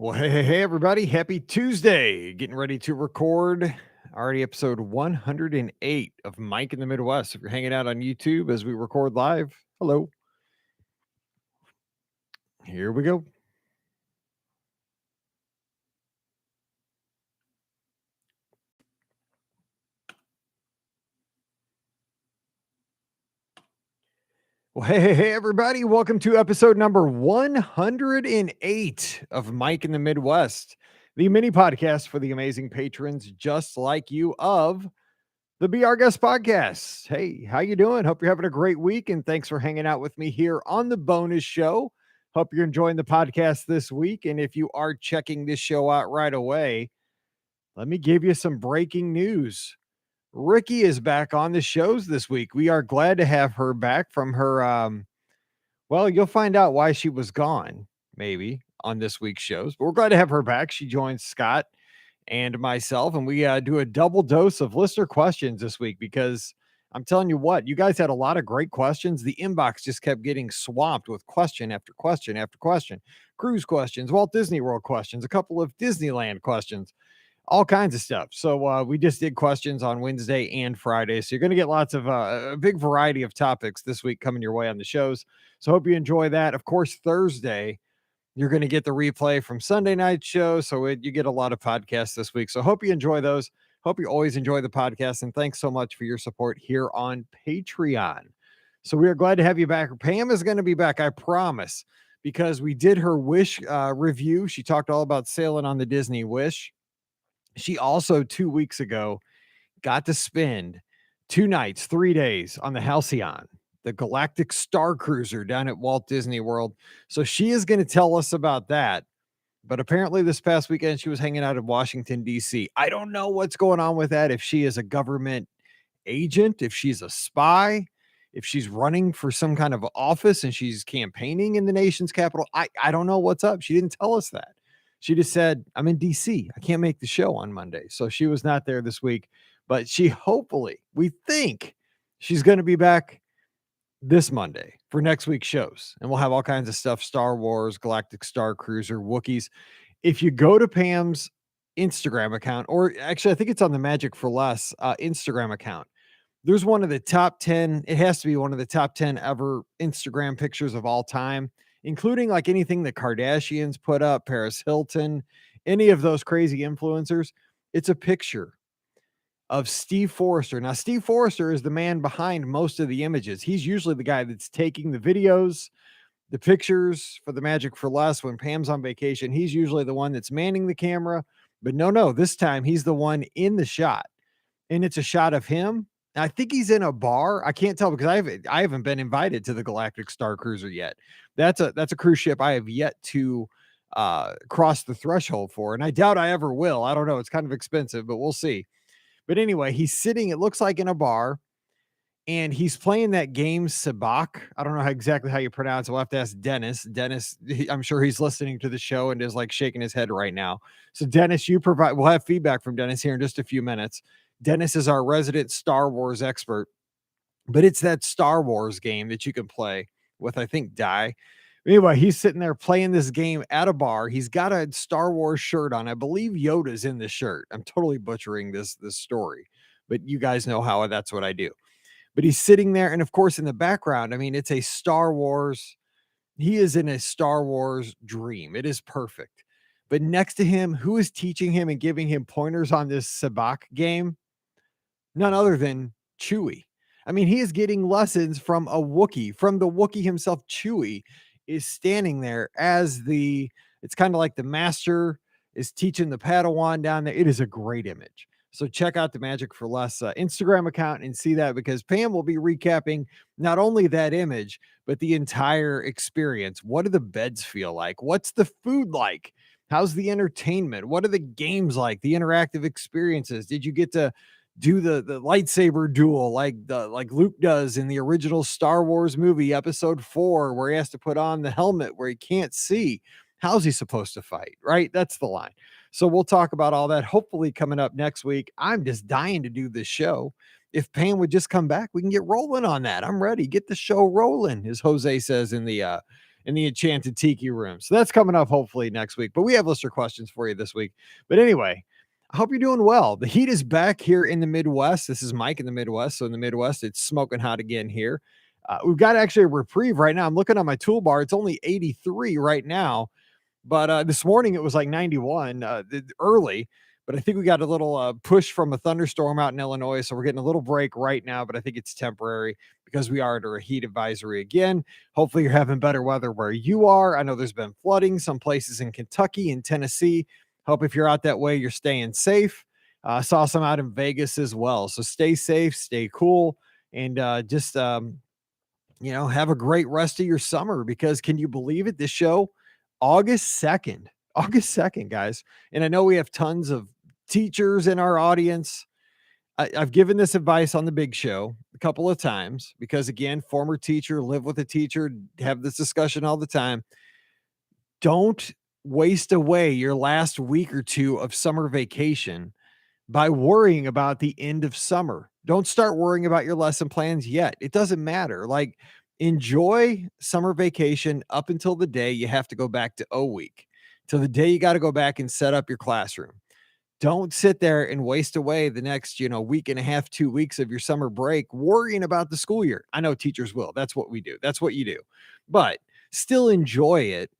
Well, hey, everybody. Happy Tuesday. Getting ready to record already episode 108 of Mike in the Midwest. If you're hanging out on YouTube as we record live, hello. Here we go. Well, hey, everybody. Welcome to episode number 108 of Mike in the Midwest, the mini podcast for the amazing patrons just like you of the Be Our Guest podcast. Hey, how you doing? Hope you're having a great week, and thanks for hanging out with me here on the bonus show. Hope you're enjoying the podcast this week, and if you are checking this show out right away, let me give you some breaking news. Ricky is back on the shows this week. We are glad to have her back from her well, you'll find out why she was gone maybe on this week's shows, but we're glad to have her back. She joins Scott and myself, and we do a double dose of listener questions this week because I'm telling you what, you guys had a lot of great questions. The inbox just kept getting swamped with question after question after question, cruise questions, Walt Disney World questions, a couple of Disneyland questions, all kinds of stuff. So we just did questions on Wednesday and Friday. So you're going to get lots of a big variety of topics this week coming your way on the shows. So hope you enjoy that. Of course, Thursday, you're going to get the replay from Sunday night show. So you get a lot of podcasts this week. So hope you enjoy those. Hope you always enjoy the podcast. And thanks so much for your support here on Patreon. So we are glad to have you back. Pam is going to be back, I promise, because we did her Wish review. She talked all about sailing on the Disney Wish. She also 2 weeks ago got to spend 2 nights, 3 days on the Halcyon, the Galactic Star Cruiser down at Walt Disney World. So she is going to tell us about that. But apparently this past weekend, she was hanging out in Washington, D.C. I don't know what's going on with that. If she is a government agent, if she's a spy, if she's running for some kind of office and she's campaigning in the nation's capital. I don't know what's up. She didn't tell us that. She just said, I'm in DC. I can't make the show on Monday. So she was not there this week, but she hopefully, we think she's going to be back this Monday for next week's shows. And we'll have all kinds of stuff, Star Wars, Galactic Star Cruiser, Wookiees. If you go to Pam's Instagram account, or actually, I think it's on the Magic for Less Instagram account, there's one of the top 10. It has to be one of the top 10 ever Instagram pictures of all time, including like anything the Kardashians put up, Paris Hilton, any of those crazy influencers. It's a picture of Steve Forrester. Now, Steve Forrester is the man behind most of the images. He's usually the guy that's taking the videos, the pictures for the Magic for Less. When Pam's on vacation, he's usually the one that's manning the camera. But no, this time he's the one in the shot. And it's a shot of him. I think he's in a bar. I can't tell because I haven't been invited to the Galactic Star Cruiser yet. That's a cruise ship I have yet to cross the threshold for, and I doubt I ever will. I don't know. It's kind of expensive, but we'll see. But anyway, he's sitting, it looks like in a bar, and he's playing that game Sabak. I don't know exactly how you pronounce it. We'll have to ask Dennis. Dennis, I'm sure he's listening to the show and is like shaking his head right now. So Dennis, we'll have feedback from Dennis here in just a few minutes. Dennis is our resident Star Wars expert, but it's that Star Wars game that you can play with, I think, Die. Anyway, he's sitting there playing this game at a bar. He's got a Star Wars shirt on. I believe Yoda's in the shirt. I'm totally butchering this story, but you guys know how that's what I do. But he's sitting there, and of course, in the background, I mean, it's a Star Wars. He is in a Star Wars dream. It is perfect. But next to him, who is teaching him and giving him pointers on this Sabak game? None other than Chewie. I mean, he is getting lessons from a Wookiee, from the Wookiee himself. Chewie is standing there as it's kind of like the master is teaching the Padawan down there. It is a great image. So check out the Magic for Less Instagram account and see that, because Pam will be recapping not only that image, but the entire experience. What do the beds feel like? What's the food like? How's the entertainment? What are the games like? The interactive experiences? Did you get to do the lightsaber duel like Luke does in the original Star Wars movie, episode 4, where he has to put on the helmet where he can't see? How's he supposed to fight? Right? That's the line. So we'll talk about all that hopefully coming up next week. I'm just dying to do this show. If Pam would just come back, we can get rolling on that. I'm ready. Get the show rolling, as Jose says in the in the Enchanted Tiki Room. So that's coming up hopefully next week. But we have listener questions for you this week. But anyway, I hope you're doing well. The heat is back here in the Midwest. This is Mike in the Midwest. So in the Midwest, it's smoking hot again here. We've got actually a reprieve right now. I'm looking on my toolbar. It's only 83 right now. But this morning it was like 91 early. But I think we got a little push from a thunderstorm out in Illinois. So we're getting a little break right now. But I think it's temporary because we are under a heat advisory again. Hopefully you're having better weather where you are. I know there's been flooding some places in Kentucky and Tennessee. Hope if you're out that way, you're staying safe. Saw some out in Vegas as well. So stay safe, stay cool, and just have a great rest of your summer, because can you believe it? This show, August 2nd, August 2nd, guys. And I know we have tons of teachers in our audience. I've given this advice on the big show a couple of times because, again, former teacher, live with a teacher, have this discussion all the time. Don't waste away your last week or two of summer vacation by worrying about the end of summer. Don't start worrying about your lesson plans yet. It doesn't matter. Like, enjoy summer vacation up until the day you have to go back to O week, till the day you got to go back and set up your classroom. Don't sit there and waste away the next, week and a half, 2 weeks of your summer break worrying about the school year. I know teachers will. That's what we do. That's what you do. But still enjoy it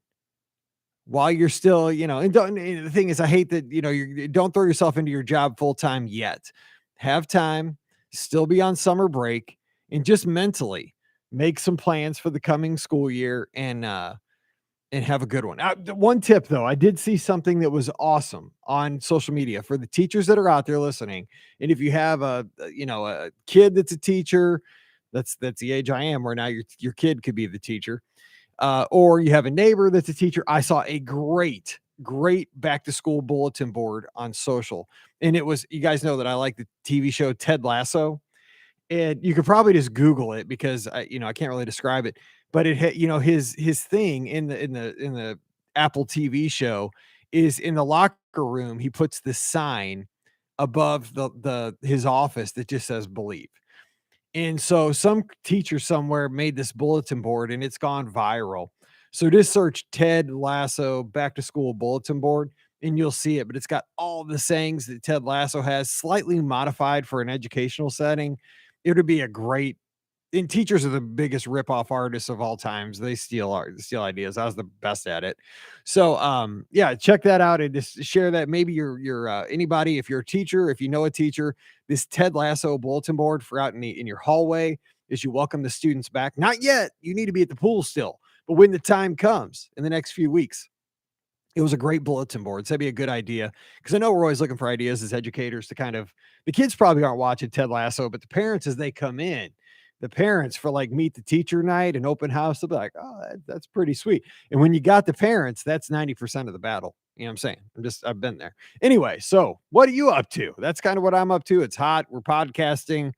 while you're still, and the thing is, I hate that, you don't throw yourself into your job full time yet. Have time, still be on summer break, and just mentally make some plans for the coming school year and have a good one. One tip though, I did see something that was awesome on social media for the teachers that are out there listening. And if you have a kid that's a teacher, that's the age I am, where now your kid could be the teacher. Or you have a neighbor that's a teacher. I saw a great back to school bulletin board on social. And it was, you guys know that I like the TV show Ted Lasso. And you could probably just Google it because I can't really describe it, but it had, his thing in the Apple TV show is in the locker room. He puts the sign above the his office that just says believe. And so some teacher somewhere made this bulletin board and it's gone viral. So just search Ted Lasso back to school bulletin board and you'll see it. But it's got all the sayings that Ted Lasso has, slightly modified for an educational setting. It would be a great, and teachers are the biggest ripoff artists of all times. They steal ideas. I was the best at it. So yeah, check that out and just share that. Maybe you're anybody, if you're a teacher, if you know a teacher, this Ted Lasso bulletin board for out in your hallway as you welcome the students back. Not yet. You need to be at the pool still, but when the time comes in the next few weeks, it was a great bulletin board. So that'd be a good idea, because I know we're always looking for ideas as educators to kind of, the kids probably aren't watching Ted Lasso, but the parents, as they come in, the parents for like meet the teacher night and open house, they'll be like, oh, that's pretty sweet. And when you got the parents, that's 90% of the battle. You know what I'm saying? I've been there. Anyway, so what are you up to? That's kind of what I'm up to. It's hot. We're podcasting.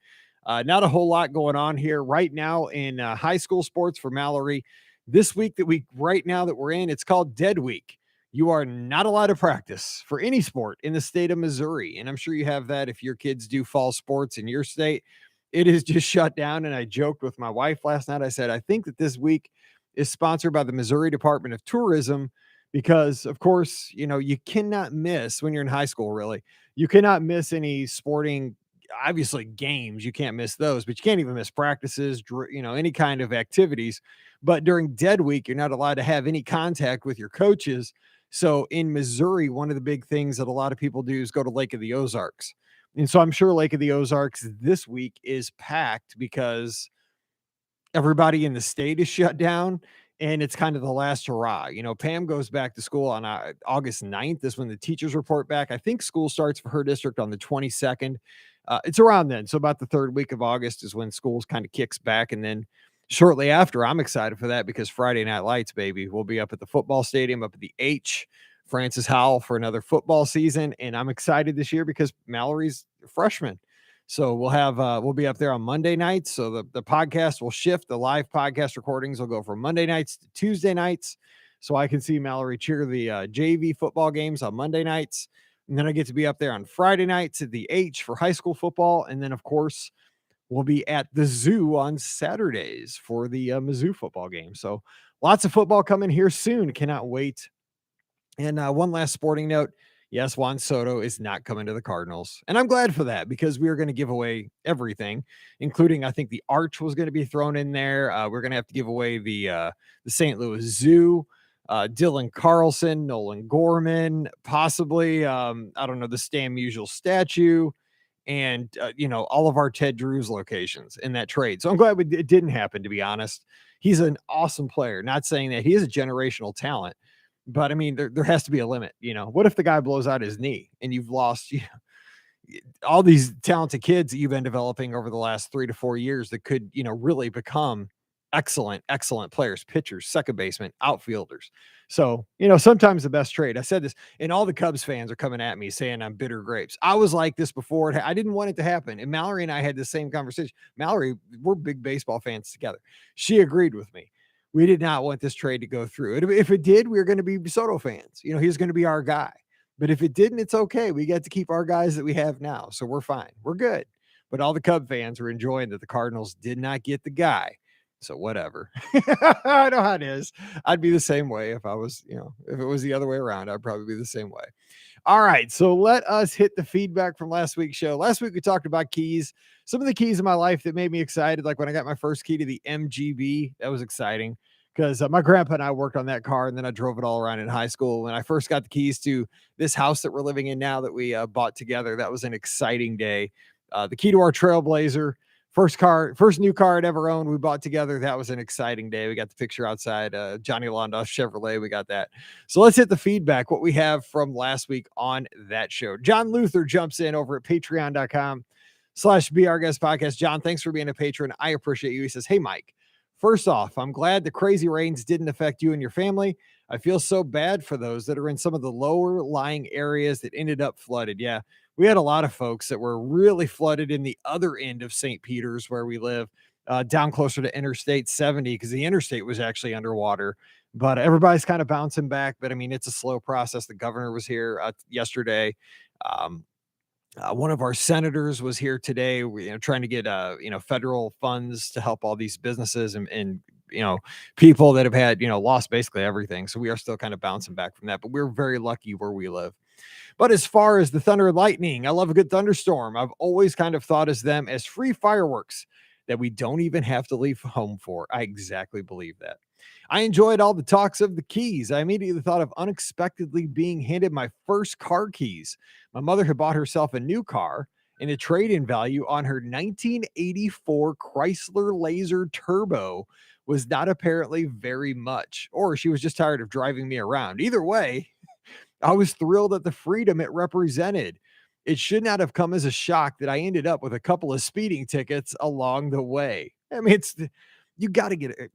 Not a whole lot going on here right now in high school sports for Mallory. This week right now that we're in, it's called Dead Week. You are not allowed to practice for any sport in the state of Missouri. And I'm sure you have that if your kids do fall sports in your state. It is just shut down. And I joked with my wife last night. I said, I think that this week is sponsored by the Missouri Department of Tourism, because, of course, you cannot miss when you're in high school, really. You cannot miss any sporting, obviously games. You can't miss those, but you can't even miss practices, any kind of activities. But during Dead Week, you're not allowed to have any contact with your coaches. So in Missouri, one of the big things that a lot of people do is go to Lake of the Ozarks. And so I'm sure Lake of the Ozarks this week is packed because everybody in the state is shut down and it's kind of the last hurrah. Pam goes back to school on August 9th is when the teachers report back. I think school starts for her district on the 22nd. It's around then. So about the third week of August is when schools kind of kicks back. And then shortly after, I'm excited for that because Friday Night Lights, baby, we'll be up at the football stadium, up at the H, Francis Howell, for another football season. And I'm excited this year because Mallory's a freshman. So we'll be up there on Monday nights. So the podcast will shift. The live podcast recordings will go from Monday nights to Tuesday nights. So I can see Mallory cheer the JV football games on Monday nights. And then I get to be up there on Friday nights at the H for high school football. And then, of course, we'll be at the zoo on Saturdays for the Mizzou football game. So Lots of football coming here soon. Cannot wait. And one last sporting note. Yes, Juan Soto is not coming to the Cardinals. And I'm glad for that because we are going to give away everything, including I think the Arch was going to be thrown in there. We're going to have to give away the St. Louis Zoo, Dylan Carlson, Nolan Gorman, possibly I don't know, the Stan Musial statue, and all of our Ted Drew's locations in that trade. So I'm glad it didn't happen, to be honest. He's an awesome player. Not saying that he is a generational talent, but I mean, there has to be a limit. What if the guy blows out his knee and you've lost all these talented kids that you've been developing over the last 3 to 4 years that could, really become excellent players, pitchers, second baseman, outfielders. So, sometimes the best trade. I said this, and all the Cubs fans are coming at me saying I'm bitter grapes. I was like this before. I didn't want it to happen. And Mallory and I had the same conversation. Mallory, we're big baseball fans together. She agreed with me. We did not want this trade to go through. If it did, we were going to be Soto fans. He's going to be our guy. But if it didn't, it's okay. We get to keep our guys that we have now. So we're fine. We're good. But all the Cub fans are enjoying that the Cardinals did not get the guy. So whatever. I know how it is. I'd be the same way if I was, if it was the other way around, I'd probably be the same way. All right. So let us hit the feedback from last week's show. Last week we talked about keys, some of the keys in my life that made me excited. Like when I got my first key to the MGB, that was exciting because my grandpa and I worked on that car, and then I drove it all around in high school. When I first got the keys to this house that we're living in now that we bought together, that was an exciting day. The key to our Trailblazer, first new car I'd ever owned, we bought together. That was an exciting day. We got the picture outside, Johnny Londoff Chevrolet. We got that. So let's hit the feedback, what we have from last week on that show. John Luther jumps in over at patreon.com/Be Our Guest Podcast. John, thanks for being a patron. I appreciate you. He says, hey, Mike, first off, I'm glad the crazy rains didn't affect you and your family. I feel so bad for those that are in some of the lower lying areas that ended up flooded. Yeah, we had a lot of folks that were really flooded in the other end of St. Peter's where we live, down closer to Interstate 70, because the interstate was actually underwater. But everybody's kind of bouncing back. But I mean, it's a slow process. The governor was here yesterday. One of our senators was here today, trying to get, federal funds to help all these businesses and people that have had, lost basically everything. So we are still kind of bouncing back from that, but we're very lucky where we live. But as far as the thunder and lightning, I love a good thunderstorm. I've always kind of thought as them as free fireworks that we don't even have to leave home for. I exactly believe that. I enjoyed all the talks of the keys. I immediately thought of unexpectedly being handed my first car keys. My mother had bought herself a new car, and the trade-in value on her 1984 Chrysler Laser Turbo was not apparently very much, or she was just tired of driving me around. Either way, I was thrilled at the freedom it represented. It should not have come as a shock that I ended up with a couple of speeding tickets along the way. I mean, you got to get it.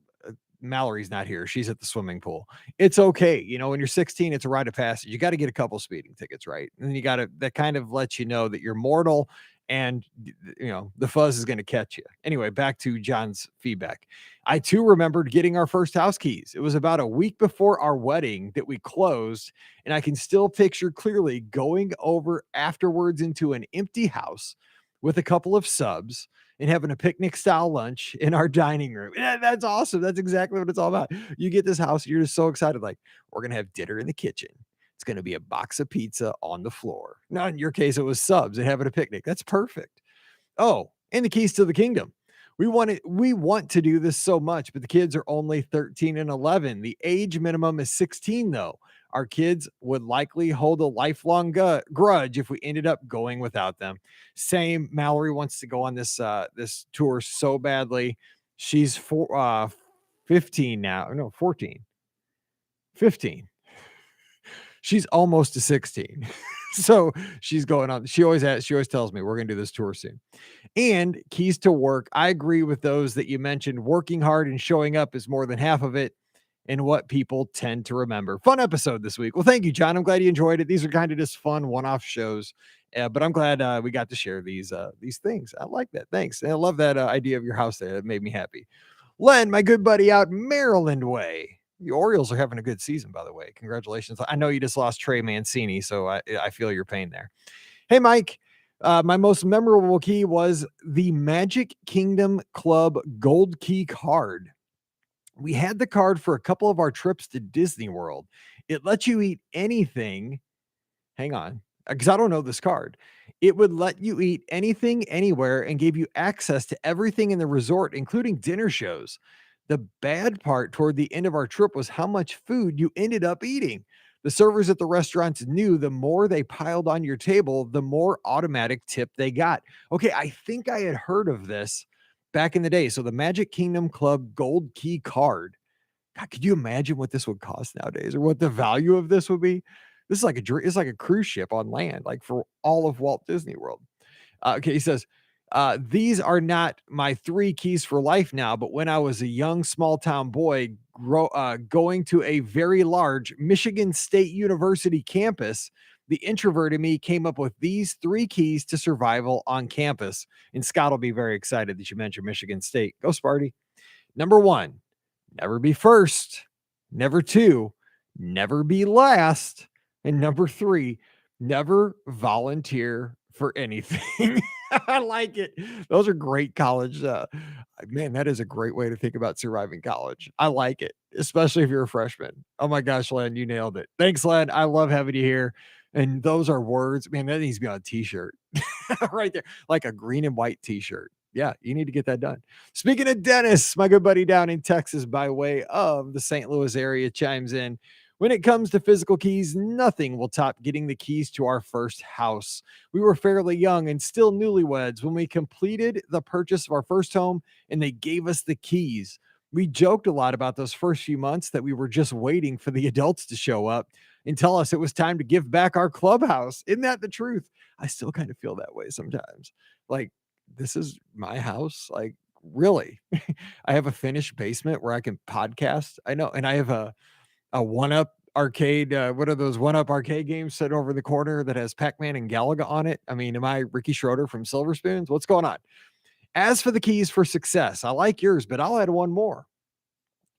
Mallory's not here. She's at the swimming pool. It's okay. When you're 16, it's a rite of passage. You got to get a couple speeding tickets, right? And then that kind of lets you know that you're mortal and, the fuzz is going to catch you. Anyway, back to John's feedback. I too remembered getting our first house keys. It was about a week before our wedding that we closed, and I can still picture clearly going over afterwards into an empty house with a couple of subs and having a picnic style lunch in our dining room. Yeah, that's awesome. That's exactly what it's all about. You get this house, you're just so excited. Like, we're going to have dinner in the kitchen. It's going to be a box of pizza on the floor. Now, in your case, it was subs and having a picnic. That's perfect. Oh, and the keys to the kingdom. We want to do this so much, but the kids are only 13 and 11. The age minimum is 16, though. Our kids would likely hold a lifelong grudge if we ended up going without them. Same. Mallory wants to go on this tour so badly. She's 15 now. No, 14. 15. She's almost to 16. So she's going on. She always tells me we're going to do this tour soon. And keys to work. I agree with those that you mentioned. Working hard and showing up is more than half of it, and what people tend to remember. Fun episode this week. Well, thank you, John. I'm glad you enjoyed it. These are kind of just fun one-off shows, but I'm glad we got to share these things. I like that. Thanks. And I love that idea of your house there. That made me happy. Len, my good buddy out Maryland way. The Orioles are having a good season, by the way. Congratulations. I know you just lost Trey Mancini, so I feel your pain there. Hey, Mike. My most memorable key was the Magic Kingdom Club Gold Key card. We had the card for a couple of our trips to Disney World. It lets you eat anything. Hang on, because I don't know this card. It would let you eat anything anywhere and gave you access to everything in the resort, including dinner shows. The bad part toward the end of our trip was how much food you ended up eating. The servers at the restaurants knew the more they piled on your table, the more automatic tip they got. Okay, I think I had heard of this back in the day. So the Magic Kingdom Club Gold Key card. God, could you imagine what this would cost nowadays or what the value of this would be? This is like it's like a cruise ship on land, like for all of Walt Disney World. Okay, he says, these are not my three keys for life now, but when I was a young small town boy going to a very large Michigan State University campus, the introvert in me came up with these three keys to survival on campus. And Scott will be very excited that you mentioned Michigan State. Go Sparty. Number one, never be first. Number two, never be last. And number three, never volunteer for anything. I like it. Those are great college. Man, that is a great way to think about surviving college. I like it, especially if you're a freshman. Oh my gosh, Len, you nailed it. Thanks, Len. I love having you here. And those are words, man, that needs to be on a t-shirt right there, like a green and white t-shirt. Yeah, you need to get that done. Speaking of Dennis, my good buddy down in Texas by way of the St. Louis area chimes in. When it comes to physical keys, nothing will top getting the keys to our first house. We were fairly young and still newlyweds when we completed the purchase of our first home and they gave us the keys. We joked a lot about those first few months that we were just waiting for the adults to show up and tell us it was time to give back our clubhouse. Isn't that the truth? I still kind of feel that way sometimes. Like, this is my house. Like, really? I have a finished basement where I can podcast. I know. And I have a one-up arcade. What are those one-up arcade games set over in the corner that has Pac-Man and Galaga on it? I mean, am I Ricky Schroeder from Silver Spoons? What's going on? As for the keys for success, I like yours, but I'll add one more.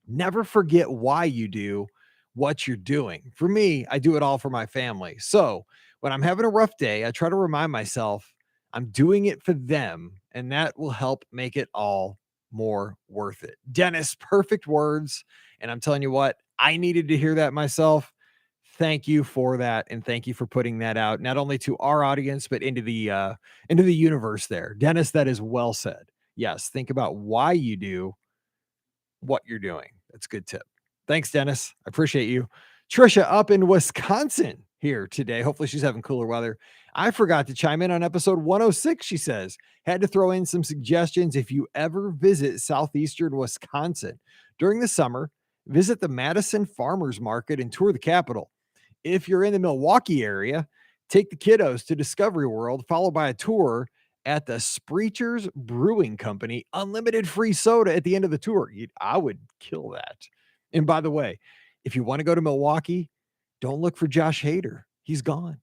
Never forget why you do what you're doing. For me, I do it all for my family. So when I'm having a rough day, I try to remind myself I'm doing it for them, and that will help make it all more worth it. Dennis, perfect words. And I'm telling you what, I needed to hear that myself. Thank you for that, and thank you for putting that out, not only to our audience, but into the universe there. Dennis, that is well said. Yes, think about why you do what you're doing. That's a good tip. Thanks, Dennis. I appreciate you. Trisha up in Wisconsin here today. Hopefully she's having cooler weather. I forgot to chime in on episode 106, she says. Had to throw in some suggestions if you ever visit southeastern Wisconsin. During the summer, visit the Madison Farmers Market and tour the capital. If you're in the Milwaukee area, take the kiddos to Discovery World, followed by a tour at the Spreechers Brewing Company. Unlimited free soda at the end of the tour. I would kill that. And by the way, if you want to go to Milwaukee, don't look for Josh Hader. He's gone.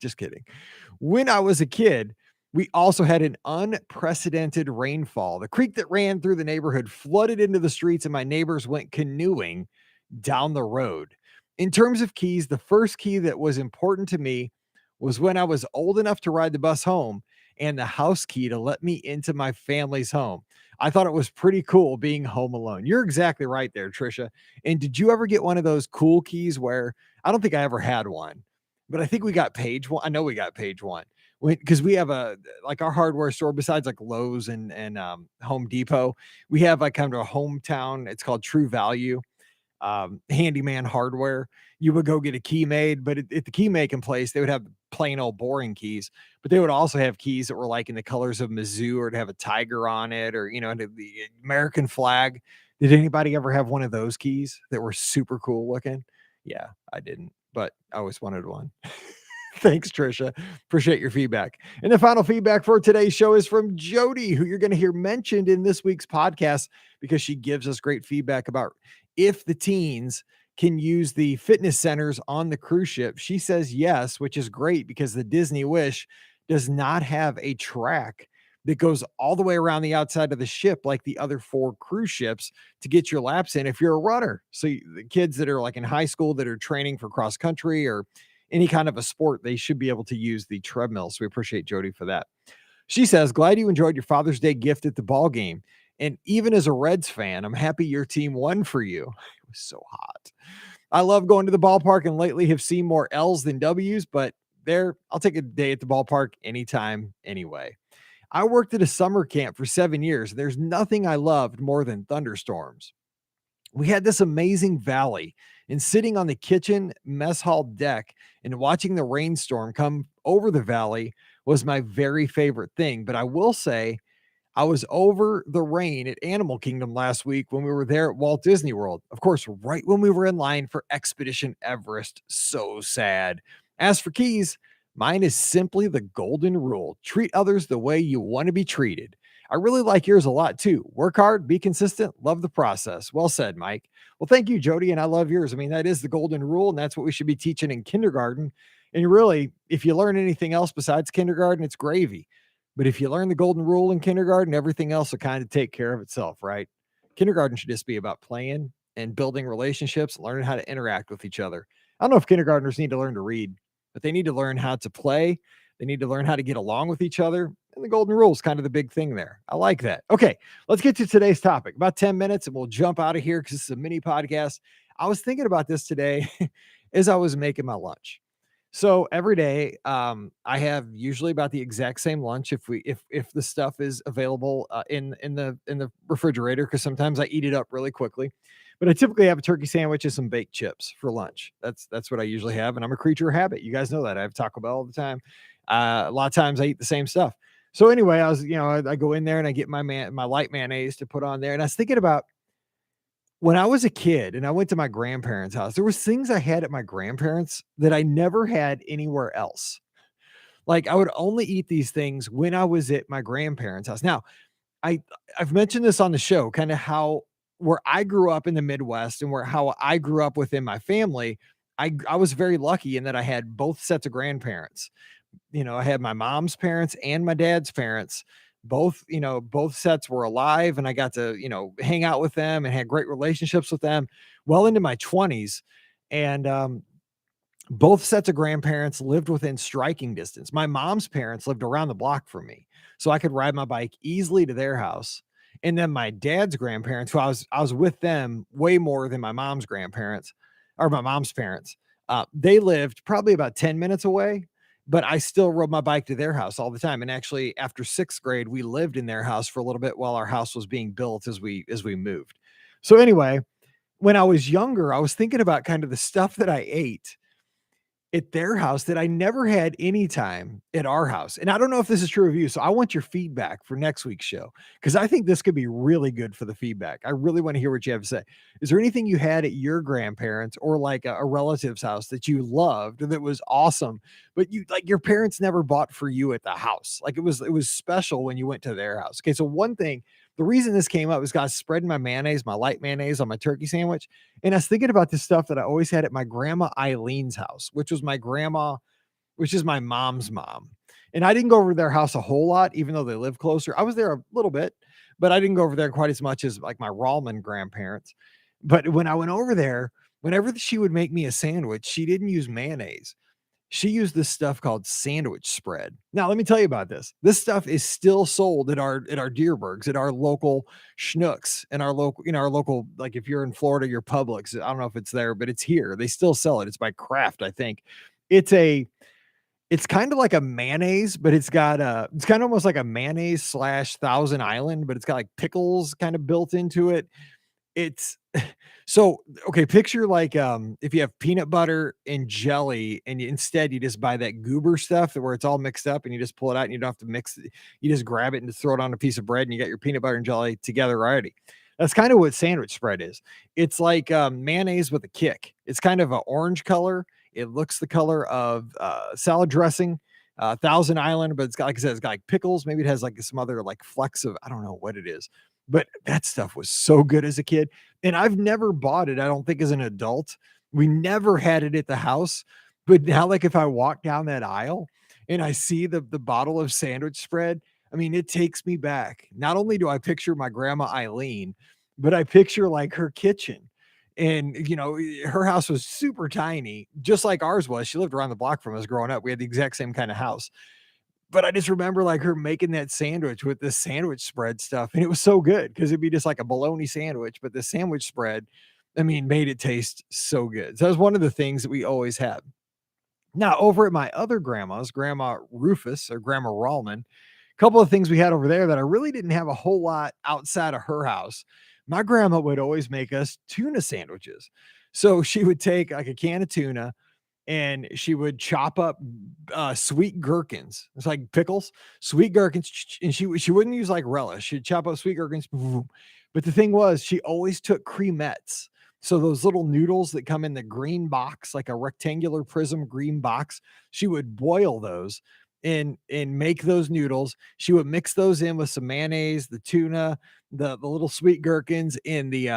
Just kidding. When I was a kid, we also had an unprecedented rainfall. The creek that ran through the neighborhood flooded into the streets, and my neighbors went canoeing down the road. In terms of keys, the first key that was important to me was when I was old enough to ride the bus home and the house key to let me into my family's home. I thought it was pretty cool being home alone. You're exactly right there, Trisha. And did you ever get one of those cool keys where I don't think I ever had one, but I think we got page one. I know we got page one because we have like our hardware store besides like Lowe's and Home Depot. We have like kind of a hometown. It's called True Value. Handyman hardware. You would go get a key made, but at the key making place, they would have plain old boring keys, but they would also have keys that were like in the colors of Mizzou or to have a tiger on it or, the American flag. Did anybody ever have one of those keys that were super cool looking? Yeah, I didn't, but I always wanted one. Thanks, Trisha. Appreciate your feedback. And the final feedback for today's show is from Jody, who you're going to hear mentioned in this week's podcast because she gives us great feedback about if the teens can use the fitness centers on the cruise ship. She says yes, which is great because the Disney Wish does not have a track that goes all the way around the outside of the ship like the other 4 cruise ships to get your laps in if you're a runner. So the kids that are like in high school that are training for cross country or any kind of a sport, they should be able to use the treadmill. So we appreciate Jody for that. She says, glad you enjoyed your Father's Day gift at the ball game. And even as a Reds fan, I'm happy your team won for you. It was so hot. I love going to the ballpark and lately have seen more L's than W's, but I'll take a day at the ballpark anytime, anyway. I worked at a summer camp for 7 years. There's nothing I loved more than thunderstorms. We had this amazing valley, and sitting on the kitchen mess hall deck and watching the rainstorm come over the valley was my very favorite thing. But I will say, I was over the rain at Animal Kingdom last week when we were there at Walt Disney World. Of course, right when we were in line for Expedition Everest. So sad. As for keys, mine is simply the golden rule: treat others the way you want to be treated. I really like yours a lot too. Work hard, be consistent, love the process. Well said, Mike. Well, thank you, Jody. And I love yours. I mean, that is the golden rule, and that's what we should be teaching in kindergarten. And really, if you learn anything else besides kindergarten, it's gravy. But if you learn the golden rule in kindergarten, everything else will kind of take care of itself, right? Kindergarten should just be about playing and building relationships, learning how to interact with each other. I don't know if kindergartners need to learn to read, but they need to learn how to play. They need to learn how to get along with each other. And the golden rule is kind of the big thing there. I like that. Okay, let's get to today's topic. About 10 minutes and we'll jump out of here because it's a mini podcast. I was thinking about this today as I was making my lunch. So every day, I have usually about the exact same lunch if the stuff is available in the refrigerator, because sometimes I eat it up really quickly. But I typically have a turkey sandwich and some baked chips for lunch. That's what I usually have, and I'm a creature of habit. You guys know that. I have Taco Bell all the time. A lot of times I eat the same stuff. So anyway, I go in there and I get my light mayonnaise to put on there, and I was thinking about when I was a kid and I went to my grandparents' house. There was things I had at my grandparents that I never had anywhere else. Like, I would only eat these things when I was at my grandparents' house. Now, I I've mentioned this on the show, kind of how where I grew up in the Midwest and where how I grew up within my family. I was very lucky in that I had both sets of grandparents. I had my mom's parents and my dad's parents. Both sets were alive, and I got to, hang out with them and had great relationships with them well into my 20s. And both sets of grandparents lived within striking distance. My mom's parents lived around the block from me, so I could ride my bike easily to their house. And then my dad's grandparents, who I was with them way more than my mom's grandparents or my mom's parents, they lived probably about 10 minutes away, but I still rode my bike to their house all the time. And actually, after sixth grade, we lived in their house for a little bit while our house was being built as we moved. So anyway, when I was younger, I was thinking about kind of the stuff that I ate at their house that I never had any time at our house. And I don't know if this is true of you. So I want your feedback for next week's show, because I think this could be really good for the feedback. I really want to hear what you have to say. Is there anything you had at your grandparents or like a relative's house that you loved that was awesome, but your parents never bought for you at the house? Like it was special when you went to their house. Okay. So one thing, the reason this came up is, guys, spreading my light mayonnaise on my turkey sandwich. And I was thinking about this stuff that I always had at my grandma Eileen's house, which is my mom's mom. And I didn't go over to their house a whole lot, even though they live closer. I was there a little bit, but I didn't go over there quite as much as like my Rallman grandparents. But when I went over there, whenever she would make me a sandwich, she didn't use mayonnaise. She used this stuff called sandwich spread. Now, let me tell you about this. This stuff is still sold at our Deerbergs, at our local Schnucks, and our local, like if you're in Florida, your Publix. I don't know if it's there, but it's here. They still sell it. It's by Kraft, I think. It's kind of like a mayonnaise, but it's kind of almost like a mayonnaise slash Thousand Island, but it's got like pickles kind of built into it. It's so okay, picture like, if you have peanut butter and jelly and instead you just buy that goober stuff where it's all mixed up and you just pull it out and you don't have to mix it. You just grab it and just throw it on a piece of bread and you got your peanut butter and jelly together already. That's kind of what sandwich spread is. It's like, mayonnaise with a kick. It's kind of an orange color. It looks the color of salad dressing, Thousand Island, but it's got, like I said, it's got like pickles. Maybe it has like some other like flecks of, I don't know what it is, but that stuff was so good as a kid. And I've never bought it, I don't think, as an adult. We never had it at the house. But now, like if I walk down that aisle and I see the bottle of sandwich spread, I mean, it takes me back. Not only do I picture my grandma Eileen, but I picture like her kitchen. And her house was super tiny, just like ours was. She lived around the block from us growing up. We had the exact same kind of house. But I just remember like her making that sandwich with the sandwich spread stuff, and it was so good because it'd be just like a bologna sandwich, but the sandwich spread, I mean, made it taste so good. So that was one of the things that we always had. Now, over at my other grandma's, Grandma Rufus or Grandma Rallman, a couple of things we had over there that I really didn't have a whole lot outside of her house. My grandma would always make us tuna sandwiches. So she would take like a can of tuna and she would chop up sweet gherkins. It's like pickles, sweet gherkins, and she wouldn't use like relish. She'd chop up sweet gherkins. But the thing was, she always took cremettes. So those little noodles that come in the green box, like a rectangular prism green box, she would boil those and make those noodles. She would mix those in with some mayonnaise, the tuna, the little sweet gherkins in the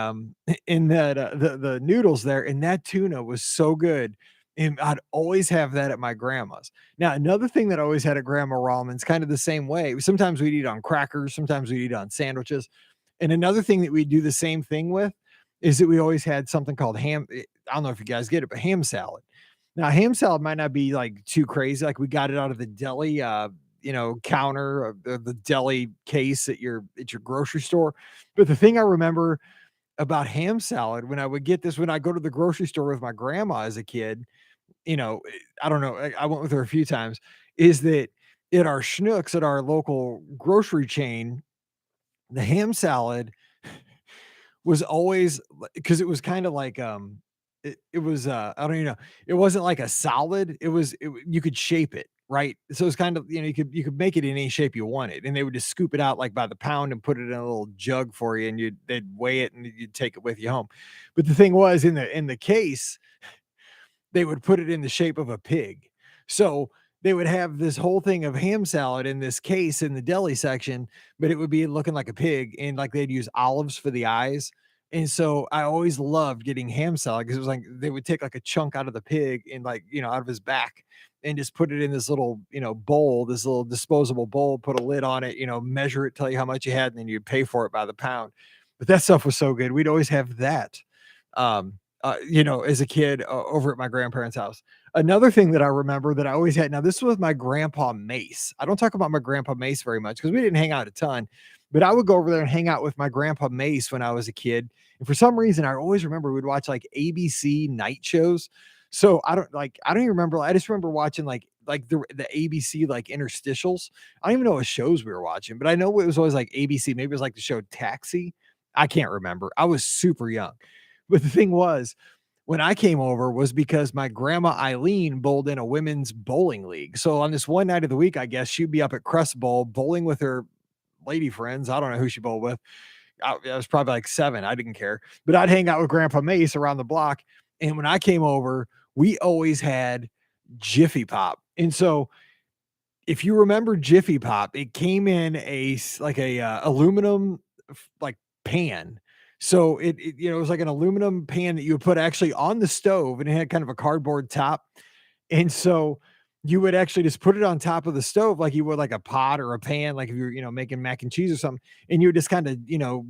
in that the noodles there, and that tuna was so good. And I'd always have that at my grandma's. Now, another thing that I always had at Grandma Rallman's, kind of the same way. Sometimes we'd eat on crackers, sometimes we'd eat on sandwiches. And another thing that we do the same thing with is that we always had something called ham. I don't know if you guys get it, but ham salad. Now, ham salad might not be like too crazy. Like we got it out of the deli, counter or the deli case at your grocery store. But the thing I remember about ham salad when I would get this when I go to the grocery store with my grandma as a kid, I don't know, I went with her a few times, is that at our Schnucks at our local grocery chain, the ham salad was always because it was kind of like it was I don't even know. It wasn't like a solid. You could shape it, right? So it's kind of, you could make it in any shape you wanted, and they would just scoop it out like by the pound and put it in a little jug for you, and they'd weigh it and you'd take it with you home. But the thing was, in the case, they would put it in the shape of a pig. So they would have this whole thing of ham salad in this case in the deli section, but it would be looking like a pig, and like they'd use olives for the eyes. And so I always loved getting ham salad because it was like they would take like a chunk out of the pig and like, out of his back and just put it in this little, bowl, this little disposable bowl, put a lid on it, measure it, tell you how much you had, and then you'd pay for it by the pound. But that stuff was so good. We'd always have that. As a kid over at my grandparents' house. Another thing that I remember that I always had, now this was my grandpa Mace. I don't talk about my grandpa Mace very much because we didn't hang out a ton, but I would go over there and hang out with my grandpa Mace when I was a kid. And for some reason, I always remember we'd watch like ABC night shows. So I don't even remember. I just remember watching like the ABC like interstitials. I don't even know what shows we were watching, but I know it was always like ABC. Maybe it was like the show Taxi. I can't remember. I was super young. But the thing was, when I came over was because my grandma Eileen bowled in a women's bowling league. So on this one night of the week, I guess she'd be up at Crest Bowl bowling with her lady friends. I don't know who she bowled with. I was probably like 7. I didn't care. But I'd hang out with Grandpa Mace around the block. And when I came over, we always had Jiffy Pop. And so if you remember Jiffy Pop, it came in a aluminum like pan. So it was like an aluminum pan that you would put actually on the stove, and it had kind of a cardboard top. And so you would actually just put it on top of the stove like you would like a pot or a pan, like if you're, making mac and cheese or something, and you would just kind of,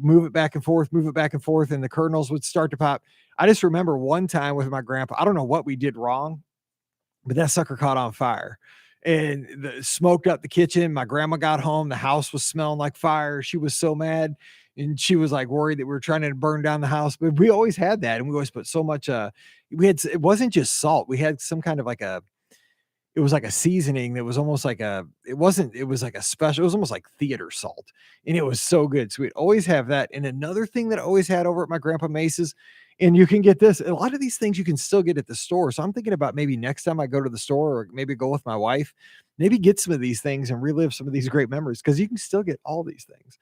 move it back and forth, and the kernels would start to pop. I just remember one time with my grandpa, I don't know what we did wrong, but that sucker caught on fire and smoked up the kitchen. My grandma got home. The house was smelling like fire. She was so mad. And she was like worried that we were trying to burn down the house, but we always had that. And we always put so much, it wasn't just salt. We had some kind of it was like a seasoning that was almost like it was like a special, it was almost like theater salt. And it was so good. So we'd always have that. And another thing that I always had over at my grandpa Mace's, and you can get this, a lot of these things you can still get at the store. So I'm thinking about maybe next time I go to the store or maybe go with my wife, maybe get some of these things and relive some of these great memories because you can still get all these things.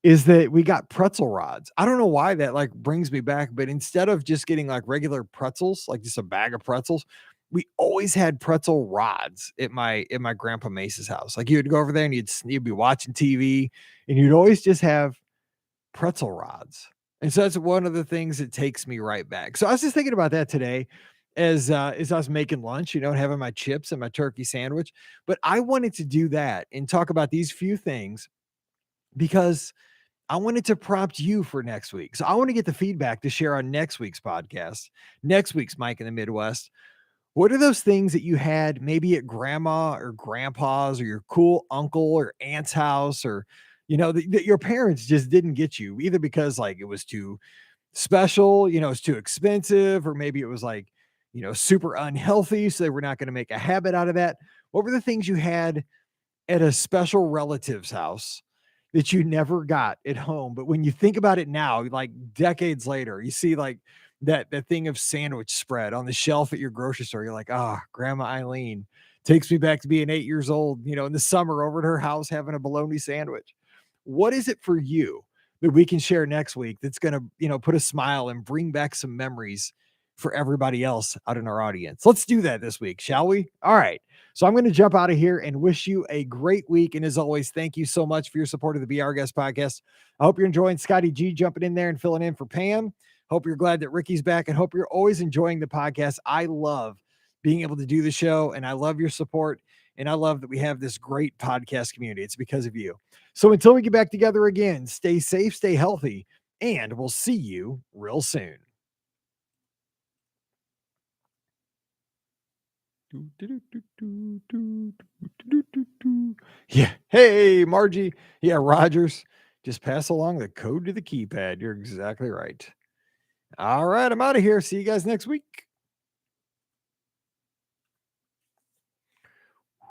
Is that we got pretzel rods. I don't know why that like brings me back, but instead of just getting like regular pretzels, like just a bag of pretzels, we always had pretzel rods at my grandpa Mace's house. Like you would go over there and you'd be watching TV and you'd always just have pretzel rods. And so that's one of the things that takes me right back. So I was just thinking about that today as I was making lunch, and having my chips and my turkey sandwich. But I wanted to do that and talk about these few things because I wanted to prompt you for next week. So I want to get the feedback to share on next week's podcast, next week's Mike in the Midwest. What are those things that you had maybe at grandma or grandpa's or your cool uncle or aunt's house, or, that your parents just didn't get you, either because like it was too special, it's too expensive, or maybe it was like, super unhealthy. So they were not going to make a habit out of that. What were the things you had at a special relative's house that you never got at home? But when you think about it now, like decades later, you see like that thing of sandwich spread on the shelf at your grocery store. You're like, Grandma Eileen takes me back to being 8 years old, in the summer over at her house having a bologna sandwich. What is it for you that we can share next week that's going to, put a smile and bring back some memories for everybody else out in our audience? Let's do that this week, shall we? All right. So I'm going to jump out of here and wish you a great week. And as always, thank you so much for your support of the Be Our Guest podcast. I hope you're enjoying Scotty G jumping in there and filling in for Pam. Hope you're glad that Ricky's back, and hope you're always enjoying the podcast. I love being able to do the show, and I love your support. And I love that we have this great podcast community. It's because of you. So until we get back together again, stay safe, stay healthy, and we'll see you real soon. Yeah. Hey, Margie. Yeah, Rogers. Just pass along the code to the keypad. You're exactly right. All right. I'm out of here. See you guys next week.